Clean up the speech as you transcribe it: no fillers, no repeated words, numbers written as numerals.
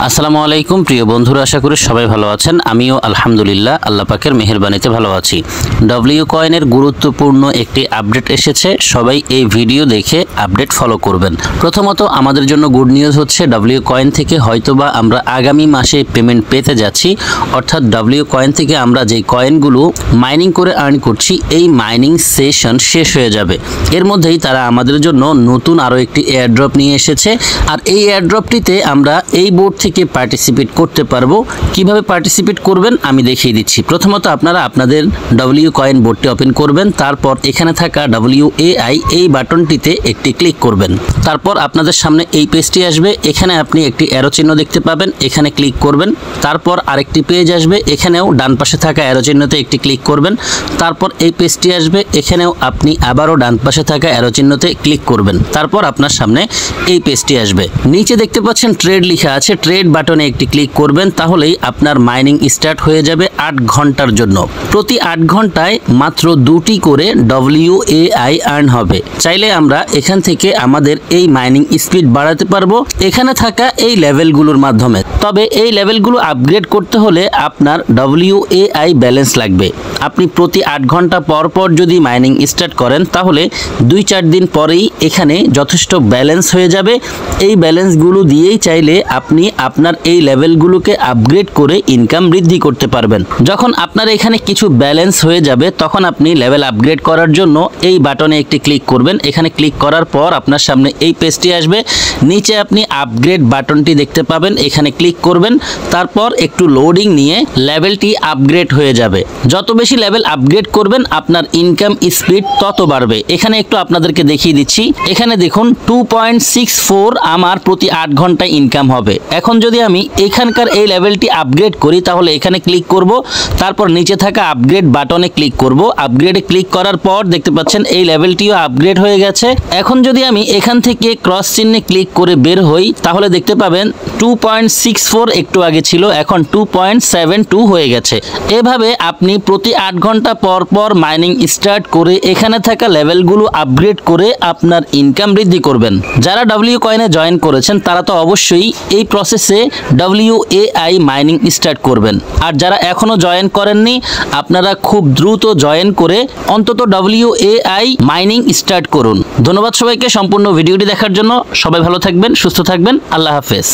আসসালামু আলাইকুম প্রিয় বন্ধুরা, আশা করি সবাই ভালো আছেন। আমিও আলহামদুলিল্লাহ আল্লাহ পাকের মেহেরবানিতে ভালো আছি। ডব্লিউ কয়েনের গুরুত্বপূর্ণ একটি আপডেট এসেছে, সবাই এই ভিডিও দেখে আপডেট ফলো করবেন। প্রথমত আমাদের জন্য গুড নিউজ হচ্ছে ডব্লিউ কয়েন থেকে হয়তোবা আমরা আগামী মাসে পেমেন্ট পেতে যাচ্ছি। অর্থাৎ ডব্লিউ কয়েন থেকে আমরা যে কয়েনগুলো মাইনিং করে আর্ন করছি, এই মাইনিং সেশন শেষ হয়ে যাবে। এর মধ্যেই তারা আমাদের জন্য নতুন আরও একটি এয়ারড্রপ নিয়ে এসেছে। আর এই এয়ারড্রপটিতে আমরা এই বোর্ড থেকে পার্টিসিপেট করতে পারবো। কিভাবে পার্টিসিপেট করবেন আমি দেখিয়ে দিচ্ছি। প্রথমত আপনারা আপনাদের ডব্লিউ কয়েন বোর্ডটি ওপেন করবেন, তারপর এখানে থাকা WAI এই বাটনটিতে একটি ক্লিক করবেন। তারপর আপনাদের সামনে এই পেজটি আসবে। এখানে আপনি একটি অ্যারো চিহ্ন দেখতে পাবেন, এখানে ক্লিক করবেন। তারপর আরেকটি পেজ আসবে, এখানেও ডান পাশে থাকা অ্যারো চিহ্নতে একটি ক্লিক করবেন। তারপর এই পেজটি আসবে, এখানেও আপনি আবারও ডান পাশে থাকা অ্যারো চিহ্নতে ক্লিক করবেন। তারপর আপনার সামনে এই পেজটি আসবে। নিচে দেখতে পাচ্ছেন ট্রেড লেখা আছে, ট্রেড বাটনে একটি ক্লিক করবেন, তাহলেই আপনার মাইনিং স্টার্ট হয়ে যাবে 8 ঘন্টার জন্য। প্রতি 8 ঘন্টায় মাত্র 2টি করে WAI আর্ন হবে। চাইলে আমরা এখান থেকে আমাদের এই মাইনিং স্পিড বাড়াতে পারবো এখানে থাকা এই লেভেলগুলোর মাধ্যমে। তবে এই লেভেলগুলো আপগ্রেড করতে হলে আপনার WAI ব্যালেন্স লাগবে। আপনি প্রতি 8 ঘন্টা পর পর যদি মাইনিং স্টার্ট করেন, তাহলে 2-4 দিন পরেই এখানে যথেষ্ট ব্যালেন্স হয়ে যাবে। এই ব্যালেন্সগুলো দিয়েই চাইলে আপনি আপনার এই লেভেলগুলোকে আপগ্রেড করে ইনকাম বৃদ্ধি করতে পারবেন। যখন আপনার এখানে কিছু ব্যালেন্স হয়ে যাবে, তখন আপনি লেভেল আপগ্রেড করার জন্য এই বাটনে একটি ক্লিক করবেন। এখানে ক্লিক করার পর আপনার সামনে এই পেজটি আসবে। নিচে আপনি আপগ্রেড বাটনটি দেখতে পাবেন, এখানে ক্লিক করবেন। তারপর একটু লোডিং নিয়ে লেভেলটি আপগ্রেড হয়ে যাবে। যত বেশি লেভেল আপগ্রেড করবেন, আপনার ইনকাম স্পিড তত বাড়বে। এখানে একটু আপনাদেরকে দেখিয়ে দিচ্ছি। এখানে দেখুন 2.64 আমার প্রতি 8 ঘন্টায় ইনকাম হবে। এখন যদি আমি এখানকার এই লেভেলটি আপগ্রেড করি, তাহলে এখানে ক্লিক করব। তারপর নিচে থাকা আপগ্রেড বাটনে ক্লিক করব। আপগ্রেডে ক্লিক করার পর দেখতে পাচ্ছেন এই লেভেলটিও আপগ্রেড হয়ে গেছে। এখন যদি আমি এখান থেকে ক্রস চিহ্নে ক্লিক করে বের হই, তাহলে দেখতে পাবেন 2.64 একটু আগে ছিল, এখন 2.72 হয়ে গেছে। এভাবে আপনি প্রতি 8 ঘন্টা পর পর মাইনিং স্টার্ট করে এখানে থাকা লেভেলগুলো আপগ্রেড করে আপনার ইনকাম বৃদ্ধি করবেন। যারা ডব্লিউ কয়েনে জয়েন করেছেন তারা তো অবশ্যই এই প্রসেসে WAI মাইনিং স্টার্ট করবেন। আর যারা এখনো জয়েন করেননি, আপনারা খুব দ্রুত জয়েন করে অন্তত WAI মাইনিং স্টার্ট করুন। ধন্যবাদ সবাইকে সম্পূর্ণ ভিডিওটি দেখার জন্য। সবাই ভালো থাকবেন, সুস্থ থাকবেন। আল্লাহ হাফেজ।